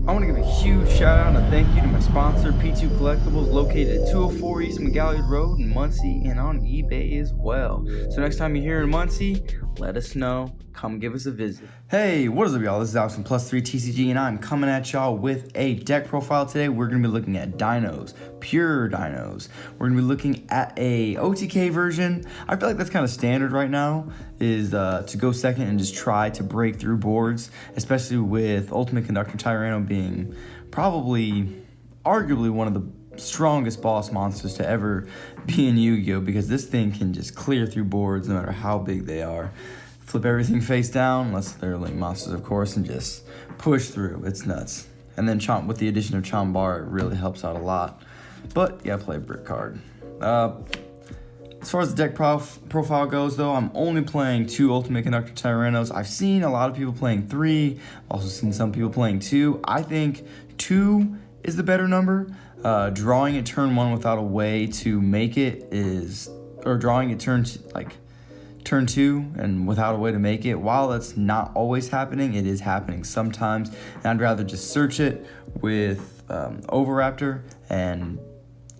I want to give a huge shout out and a thank you to my sponsor, P2 Collectibles, located at 204 East McGalley Road in Muncie and on eBay as well. So next time you're here in Muncie, let us know. Come give us a visit. Hey, what is up, y'all? This is Alex from Plus3 TCG, and I'm coming at y'all with a deck profile today. We're going to be looking at Dinos, pure Dinos. We're going to be looking at a OTK version. I feel like that's kind of standard right now, is to go second and just try to break through boards, especially with Ultimate Conductor Tyranno being probably, arguably one of the strongest boss monsters to ever be in Yu-Gi-Oh! Because this thing can just clear through boards no matter how big they are. Flip everything face down, unless they're link monsters, of course, and just push through. It's nuts. And then with the addition of Chambar, it really helps out a lot. But you gotta play a brick card. As far as the deck profile goes, though, I'm only playing 2 Ultimate Conductor Tyrannos. I've seen a lot of people playing 3, also seen some people playing 2. I think 2 is the better number. Drawing it turn 1 without a way to make it is, or drawing it turn 2 and without a way to make it, while that's not always happening, it is happening sometimes, and I'd rather just search it with Overraptor and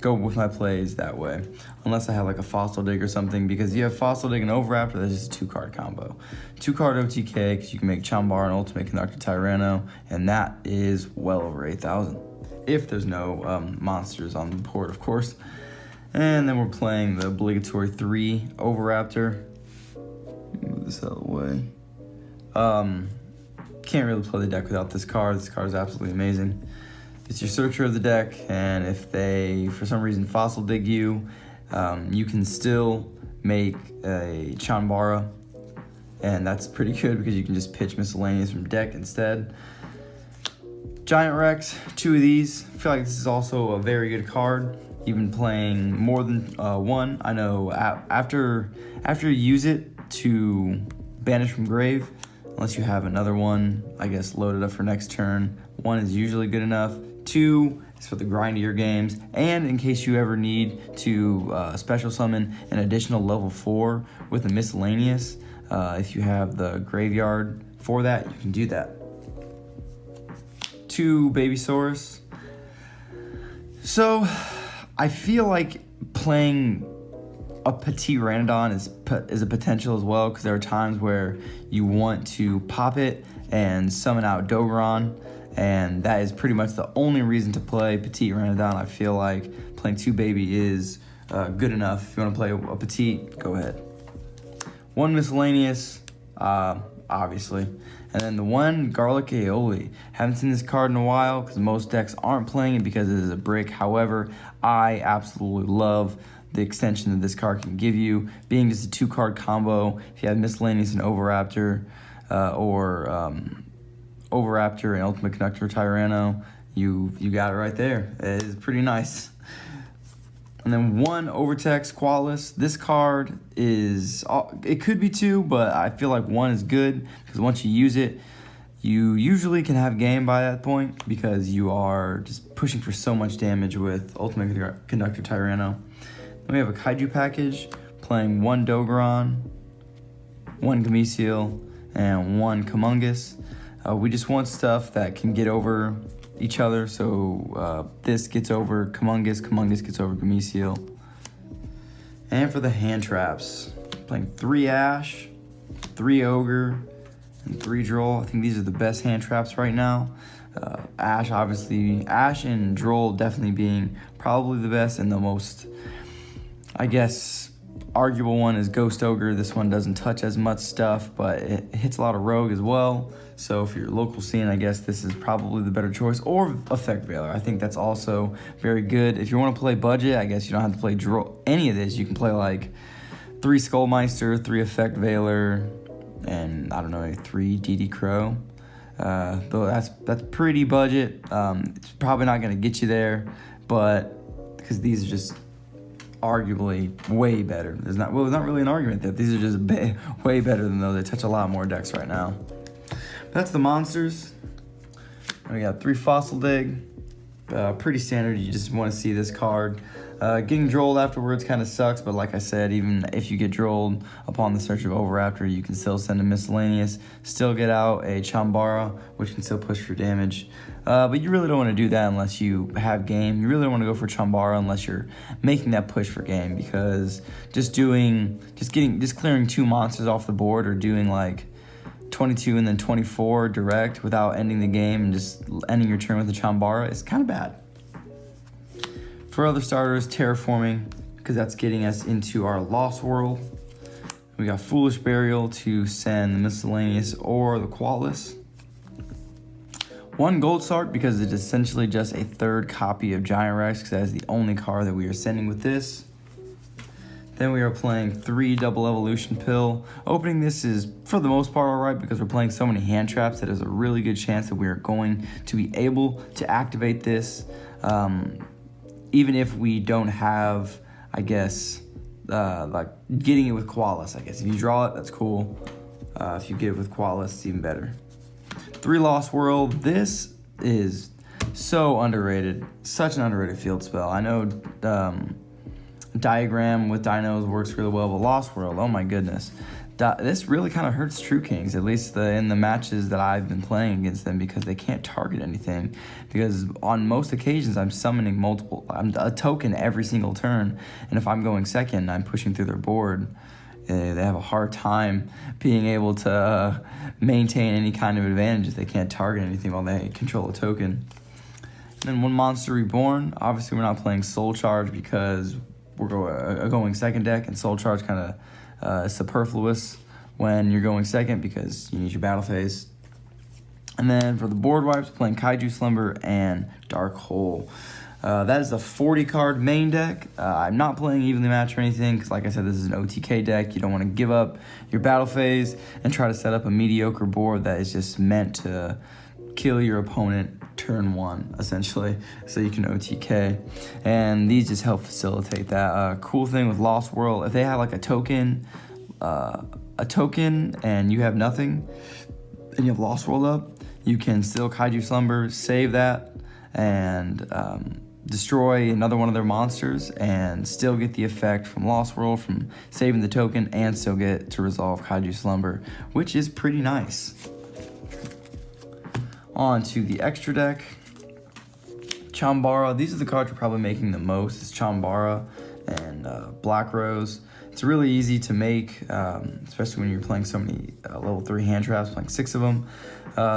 go with my plays that way, unless I have like a Fossil Dig or something, because you have Fossil Dig and Overraptor, that's just a 2-card combo. 2-card OTK, because you can make Chambar and Ultimate Conductor Tyranno, and that is well over 8,000. If there's no monsters on the board, of course. And then we're playing the obligatory 3 Overraptor. Move this out of the way. Can't really play the deck without this card. This card is absolutely amazing. It's your searcher of the deck, and if they, for some reason, Fossil Dig you, you can still make a Chanbara, and that's pretty good because you can just pitch miscellaneous from deck instead. Giant Rex, 2 of these. I feel like this is also a very good card. Even playing more than 1. I know after you use it to banish from grave, unless you have another one, I guess, loaded up for next turn, 1 is usually good enough. 2 is for the grindier games, and in case you ever need to special summon an additional level 4 with a miscellaneous, if you have the graveyard for that, you can do that. 2 Babysaurus. So I feel like playing a Petit Ranodon is a potential as well, because there are times where you want to pop it and summon out Dogoron, and that is pretty much the only reason to play Petit Ranodon. I feel like playing 2 Baby is good enough. If you want to play a Petite, go ahead. 1 Miscellaneous, obviously. And then the 1 Garlic Aioli. Haven't seen this card in a while because most decks aren't playing it because it is a brick. However, I absolutely love the extension that this card can give you, being just a 2-card combo. If you have Miscellaneous and Overraptor, or Overraptor and Ultimate Conductor Tyranno, you got it right there. It is pretty nice. And then 1 Overtext Qualis. This card is, it could be 2, but I feel like 1 is good because once you use it, you usually can have game by that point because you are just pushing for so much damage with Ultimate Conductor Tyranno. Then we have a Kaiju package, playing 1 Dogoron, 1 Gameciel, and 1 Kumungus. We just want stuff that can get over each other, so this gets over Kumungus gets over Gameciel. And for the hand traps, playing 3 Ash, 3 Ogre, and 3 Droll. I think these are the best hand traps right now. Ash, obviously, Ash and Droll definitely being probably the best, and the most, I guess, arguable one is Ghost Ogre. This one doesn't touch as much stuff, but it hits a lot of rogue as well. So if you're local scene, I guess this is probably the better choice. Or Effect Veiler. I think that's also very good. If you want to play budget, I guess you don't have to play any of this. You can play like 3 Skullmeister, 3 Effect Veiler, and I don't know, 3 DD Crow. Though that's pretty budget. It's probably not going to get you there, but because these are just arguably way better. There's not really an argument there. These are just way better than those. They touch a lot more decks right now. That's the monsters. We got 3 Fossil Dig, pretty standard. You just want to see this card. Getting drolled afterwards kind of sucks, but like I said, even if you get drolled upon the search of Overraptor, you can still send a miscellaneous, still get out a Chambara, which can still push for damage. But you really don't want to do that unless you have game. You really don't want to go for Chambara unless you're making that push for game, because just clearing 2 monsters off the board, or doing like 22 and then 24 direct without ending the game and just ending your turn with the Chambara is kind of bad. For other starters, Terraforming, because that's getting us into our Lost World. We got Foolish Burial to send the Miscellaneous or the Qualis. 1 Gold Sark, because it's essentially just a 3rd copy of Giant Rex, because that is the only card that we are sending with this. Then we are playing 3 Double Evolution Pill. Opening this is, for the most part, alright, because we're playing so many hand traps that there's a really good chance that we are going to be able to activate this. Even if we don't have, I guess, like getting it with Qualis, I guess. If you draw it, that's cool. If you get it with Qualis, it's even better. 3 Lost World. This is so underrated. Such an underrated field spell. I know Diagram with Dinos works really well, but Lost World, oh my goodness. This really kind of hurts True Kings, at least in the matches that I've been playing against them, because they can't target anything. Because on most occasions, I'm summoning a token every single turn, and if I'm going second, I'm pushing through their board. They have a hard time being able to maintain any kind of advantage if they can't target anything while they control a token. And then 1 Monster Reborn. Obviously, we're not playing Soul Charge because we're going second deck, and Soul Charge kind of superfluous when you're going second because you need your battle phase. And then for the board wipes, playing Kaiju Slumber and Dark Hole. That is a 40 card main deck. I'm not playing evenly matched or anything because, like I said, this is an OTK deck. You don't want to give up your battle phase and try to set up a mediocre board that is just meant to kill your opponent turn 1, essentially, so you can OTK. And these just help facilitate that. Cool thing with Lost World, if they have like a token and you have nothing, and you have Lost World up, you can still Kaiju Slumber, save that, and destroy another one of their monsters, and still get the effect from Lost World, from saving the token, and still get to resolve Kaiju Slumber, which is pretty nice. On to the extra deck. Chambara. These are the cards you're probably making the most. It's Chambara and Black Rose. It's really easy to make, especially when you're playing so many level 3 hand traps, playing 6 of them.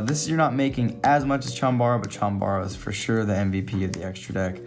This you're not making as much as Chambara, but Chambara is for sure the MVP of the extra deck.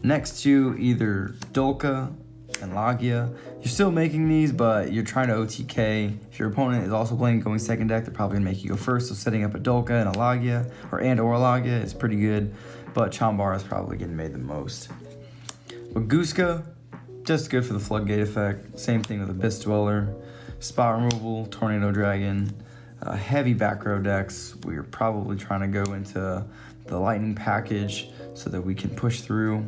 Next to either Dolka and Lagia. You're still making these, but you're trying to OTK. If your opponent is also playing going second deck, they're probably gonna make you go first. So setting up a Dolka and a Lagia, or Lagia, is pretty good, but Chambara is probably getting made the most. But Guska, just good for the floodgate effect. Same thing with Abyss Dweller, Spot Removal, Tornado Dragon, heavy back row decks. We're probably trying to go into the Lightning package so that we can push through.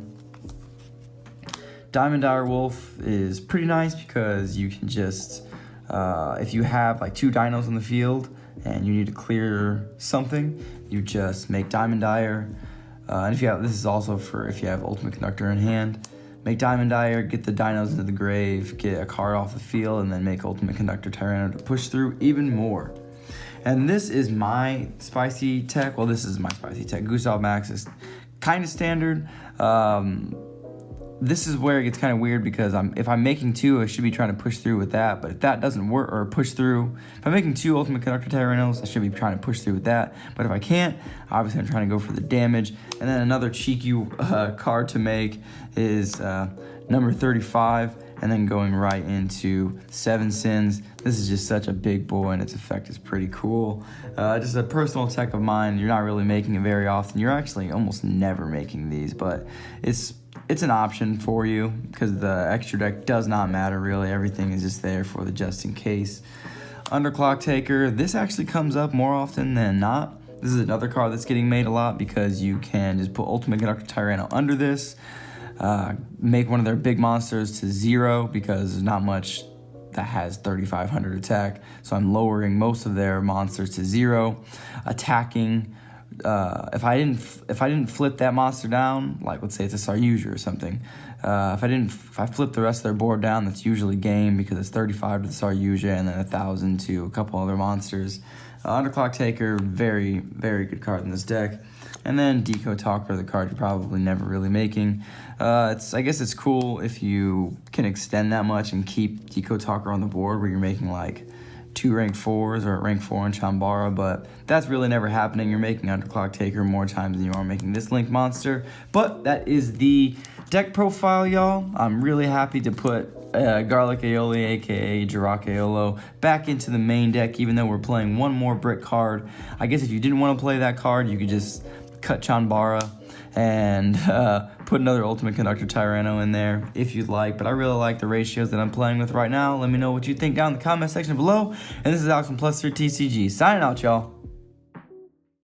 Diamond Dire Wolf is pretty nice because you can just, if you have like 2 dinos on the field and you need to clear something, you just make Diamond Dire. And if you have, this is also for if you have Ultimate Conductor in hand, make Diamond Dire, get the dinos into the grave, get a card off the field, and then make Ultimate Conductor Tyranno to push through even more. And this is my spicy tech. Well, this is my spicy tech. Gustav Max is kind of standard. This is where it gets kind of weird because if I'm making 2, I should be trying to push through with that. But if that doesn't work, or push through, if I'm making 2 Ultimate Conductor Tyrannos, I should be trying to push through with that. But if I can't, obviously I'm trying to go for the damage. And then another cheeky card to make is number 35, and then going right into 7 Sins. This is just such a big boy, and its effect is pretty cool. Just a personal tech of mine. You're not really making it very often. You're actually almost never making these, but it's an option for you because the extra deck does not matter really. Everything is just there for the just in case. Underclock Taker. This actually comes up more often than not. This is another card that's getting made a lot because you can just put Ultimate Conductor Tyranno under this. Make one of their big monsters to 0 because there's not much that has 3,500 attack. So I'm lowering most of their monsters to 0. Attacking if I didn't flip that monster down, like let's say it's a Saryuja or something, if I flip the rest of their board down, that's usually game because it's 35 to the Saryuja and then 1,000 to a couple other monsters. Underclock Taker, very, very good card in this deck. And then Deco Talker, the card you're probably never really making. I guess it's cool if you can extend that much and keep Deco Talker on the board where you're making like 2 rank 4s or rank 4 in Chambara, but that's really never happening. You're making Underclock Taker more times than you are making this Link monster. But that is the deck profile, y'all. I'm really happy to put Garlic Aioli, aka Jirok Aiolo, back into the main deck, even though we're playing one more brick card. I guess if you didn't want to play that card, you could just cut Chambara and put another Ultimate Conductor Tyranno in there if you'd like. But I really like the ratios that I'm playing with right now. Let me know what you think down in the comment section below. And this is Alex from Plus3 TCG. Signing out, y'all.